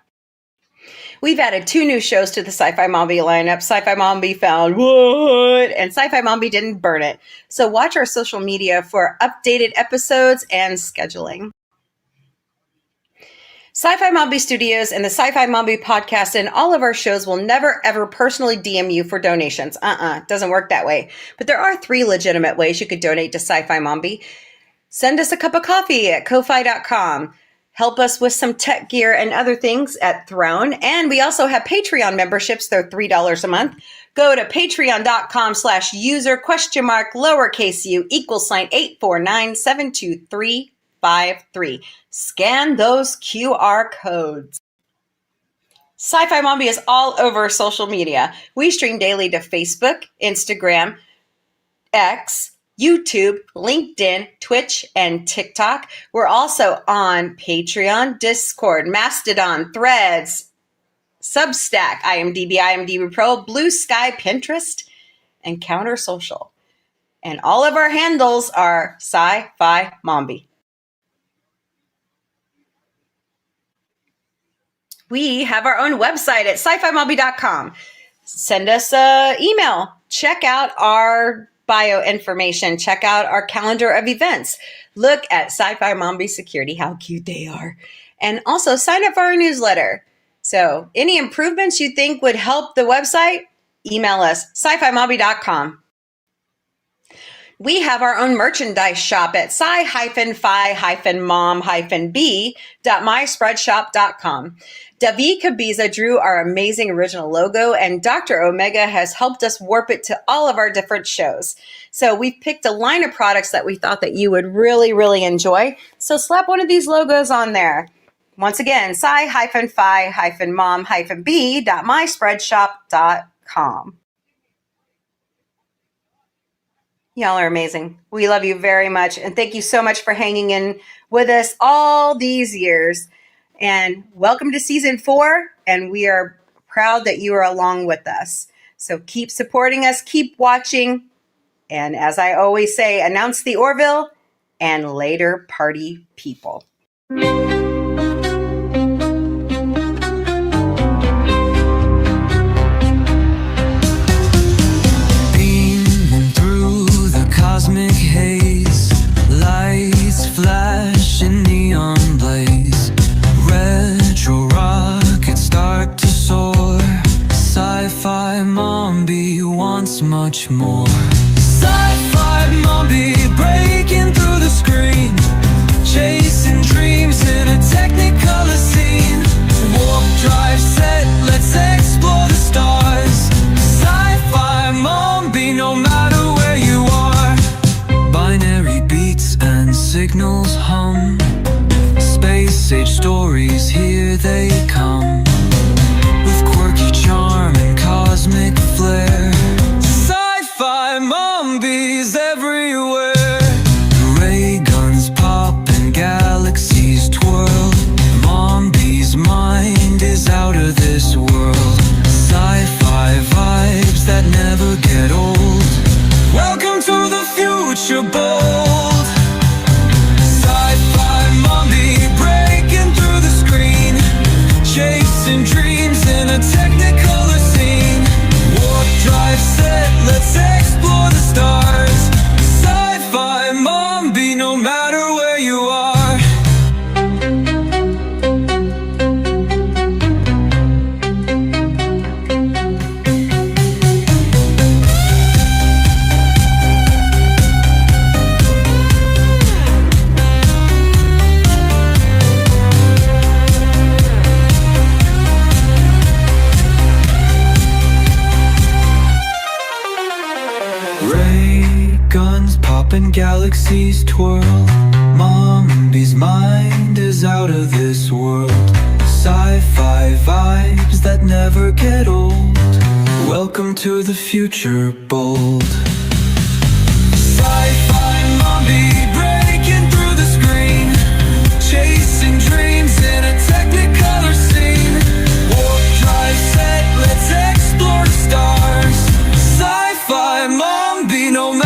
We've added 2 new shows to the Sci-Fi Mombie lineup. Sci-Fi Mombie found what? And Sci-Fi Mombie didn't burn it. So watch our social media for updated episodes and scheduling. Sci-Fi Mombie Studios and the Sci-Fi Mombie podcast and all of our shows will never, ever personally DM you for donations. Doesn't work that way. But there are 3 legitimate ways you could donate to Sci-Fi Mombie. Send us a cup of coffee at ko-fi.com. Help us with some tech gear and other things at Throne. And we also have Patreon memberships. They're $3 a month. Go to patreon.com/user?u=8497235. Scan those QR codes. Sci-Fi Mombie is all over social media. We stream daily to Facebook, Instagram, X, YouTube, LinkedIn, Twitch, and TikTok. We're also on Patreon, Discord, Mastodon, Threads, Substack, IMDb Pro, Blue Sky, Pinterest, and Counter Social. And all of our handles are SCI-FI Mombie. We have our own website at sci-fi-mombie.com. Send us an email. Check out our bio information. Check out our calendar of events. Look at Sci-Fi Mombie Security, how cute they are. And also sign up for our newsletter. So any improvements you think would help the website, email us, sci-fi-mombie.com. We have our own merchandise shop at sci-fi-mom-b.myspreadshop.com. David Cabiza drew our amazing original logo, and Dr. Omega has helped us warp it to all of our different shows. So we've picked a line of products that we thought that you would really, really enjoy. So slap one of these logos on there. Once again, sci-fi-mom-b.myspreadshop.com. Y'all are amazing. We love you very much. And thank you so much for hanging in with us all these years. And welcome to season 4. And we are proud that you are along with us. So keep supporting us, keep watching. And as I always say, announce the Orville and later party people. Cosmic haze, lights flash in neon blaze, retro rockets start to soar. Sci-Fi Mombie wants much more. Sci-Fi Mombie breaking through the screen, chasing dreams in a technicolor scene. Warp drive set, let's explore the stars. Sci-Fi Mombie, no matter where you are. Binary beats and signals hum, space age stories, here they come, with quirky charm and cosmic flair. Sci-Fi Mombies everywhere. Ray guns pop and galaxies twirl. Mombie's mind is out of this world. Sci-fi vibes that never get old. Welcome to the future bold. Sci-Fi Mombie breaking through the screen, chasing dreams in a technicolor scene. Warp drive set, let's explore the stars. Sci-Fi Mombie, no matter where you are. And galaxies twirl. Mombie's mind is out of this world. Sci-fi vibes that never get old. Welcome to the future bold. Sci-Fi Mombie breaking through the screen, chasing dreams in a technicolor scene. Warp drive set, let's explore the stars. Sci-Fi Mombie, no matter